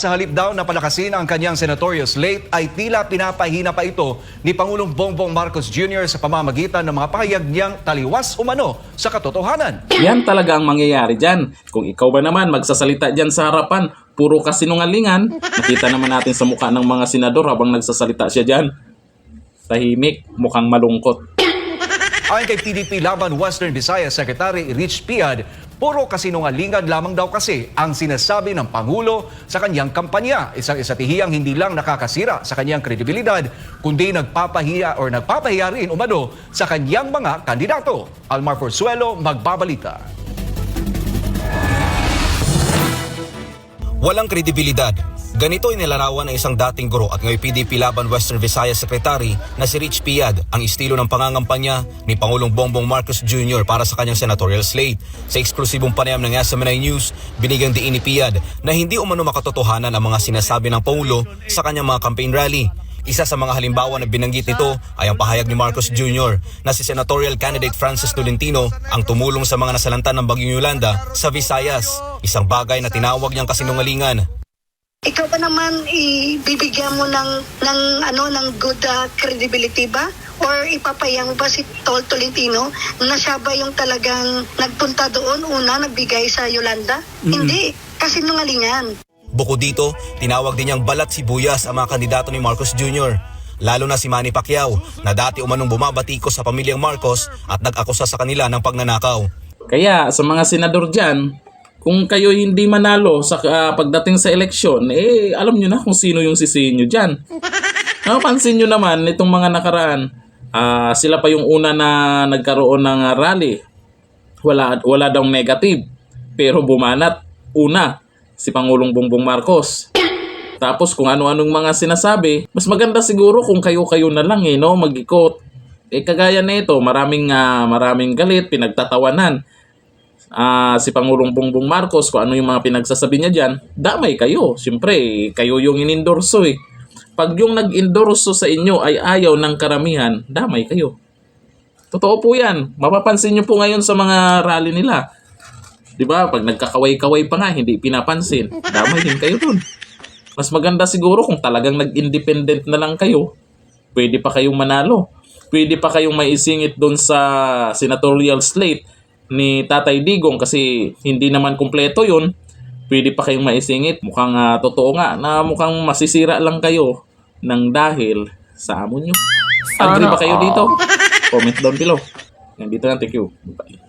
sa halip daw na palakasin ang kanyang senatorial slate ay tila pinapahina pa ito ni Pangulong Bongbong Marcos Jr. sa pamamagitan ng mga pahayag niyang taliwas umano sa katotohanan. Yan talaga ang mangyayari dyan. Kung ikaw ba naman magsasalita dyan sa harapan, puro kasinungalingan, nakita naman natin sa mukha ng mga senador habang nagsasalita siya dyan. Tahimik, mukhang malungkot. Ayon kay PDP Laban Western Visayas Secretary Rich Piad, puro kasinungalingan lamang daw kasi ang sinasabi ng Pangulo sa kanyang kampanya. Isang isatihiyang hindi lang nakakasira sa kanyang kredibilidad, kundi nagpapahiya rin umano sa kanyang mga kandidato. Almar Forzuelo, magbabalita. Walang kredibilidad. Ganito inilarawan ng isang dating guro at ngayon PDP Laban Western Visayas Secretary na si Rich Piad ang estilo ng pangangampanya ni Pangulong Bongbong Marcos Jr. para sa kanyang senatorial slate. Sa eksklusibong panayam ng SMNI News, binigyang diin ni Piad na hindi umano makatotohanan ang mga sinasabi ng Pangulo sa kanyang mga campaign rally. Isa sa mga halimbawa na binanggit nito ay ang pahayag ni Marcos Jr. na si senatorial candidate Francis Tolentino ang tumulong sa mga nasalanta ng Bagyong Yolanda sa Visayas. Isang bagay na tinawag niyang kasinungalingan. Ikaw ba naman ibibigyan mo ng good credibility ba? Or ipapaya mo ba si Tolentino na siya ba yung talagang nagpunta doon nagbigay sa Yolanda? Hindi, kasi nungalingan. Bukod dito, tinawag din niyang balat sibuyas ang mga kandidato ni Marcos Jr. Lalo na si Manny Pacquiao na dati umanong bumabatikos sa pamilyang Marcos at nag-akusa sa kanila ng pagnanakaw. Kaya sa mga senador dyan, kung kayo hindi manalo sa pagdating sa eleksyon, alam nyo na kung sino yung sisihin nyo dyan. Napansin nyo naman, itong mga nakaraan, sila pa yung una na nagkaroon ng rally. Wala daw negative. Pero bumanat, una, si Pangulong Bongbong Marcos. Tapos kung ano-anong mga sinasabi, mas maganda siguro kung kayo-kayo na lang mag-ikot. Kagaya na ito, maraming galit, pinagtatawanan. Si Pangulong Bongbong Marcos, kung ano yung mga pinagsasabi niya dyan, damay kayo. Siyempre, kayo yung inendorso Pag yung nag-endorso sa inyo ay ayaw ng karamihan, damay kayo. Totoo po yan. Mapapansin nyo po ngayon sa mga rally nila. Diba? Pag nagkakaway-kaway pa nga, hindi pinapansin. Damay din kayo dun. Mas maganda siguro kung talagang nag-independent na lang kayo. Pwede pa kayong manalo. Pwede pa kayong maisingit dun sa senatorial slate ni Tatay Digong kasi hindi naman kumpleto yun. Pwede pa kayong maisingit. Mukhang totoo nga na mukhang masisira lang kayo ng dahil sa amo nyo. Agree ba kayo dito? Comment down below. Yan dito lang. Thank you. Bye.